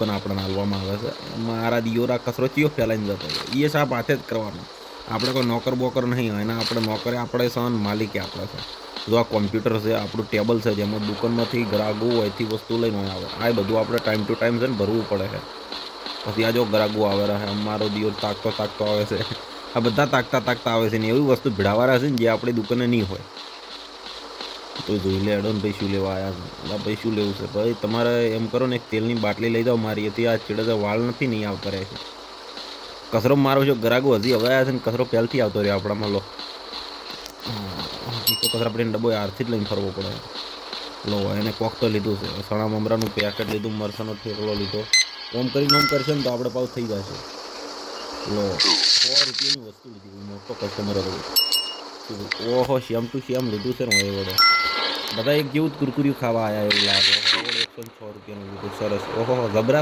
દુકાન આપણને હાલવામાં આવે છે. મારા દિયોરા કચરો ચિયો ફેલાઈને જતો હોય એ સાહેબ હાથે જ કરવાનો. આપણે કોઈ નોકર બોકર નહીં હોય, એના આપણે નોકરે આપણે સન માલિકે આપણે છે. જો આ કોમ્પ્યુટર છે, આપણું ટેબલ છે, જેમાં દુકાનમાંથી ગ્રાહકો હોયથી વસ્તુ લઈને આવે, આ બધું આપણે ટાઈમ ટુ ટાઈમ છે ને ભરવું પડે છે. પછી આ જો ગ્રાહકો આવે રહે, મારો દિયોર તાકતો તાકતો આવે છે, આ બધા તાકતા તાકતા આવે છે ને એવી વસ્તુ ભીડાવાળા છે ને જે આપણી દુકાને નહીં હોય. તો જોઈ લે એડો ને ભાઈ શું લેવા આવ્યા છે. ભાઈ શું લેવું છે ભાઈ? તમારે એમ કરો ને એક તેલની બાટલી લઈ જાઓ મારી, એથી આ ચીડે વાળ નથી નહીં આવતા રહે છે. કચરો મારો છો ગ્રાહકો હજી હવે આવ્યા છે ને કચરો પહેલથી આવતો રહ્યો આપણામાં. લો તો કચરા પડીને ડબ્બો આરથી જ લઈને ફરવો પડે. લો એને કોક તો લીધું છે, સણા મમરાનું પેકેટ લીધું, મરસાનો થેકલો લીધો. ઓમ કરીને ઓમ કરશે ને તો આપણે પાવ થઈ જશે. લો 100 રૂપિયાની વસ્તુ લીધી, મોટો કસ્ટમર હતો. ઓહો શ્યામ ટુ શ્યામ લીધું છે ને એ વડે બધા એક જેવું જ કુરકુરિયું ખાવા આવ્યા એવું લાગે. 106 રૂપિયાનું લીધું, સરસ. ઓહો જબરા.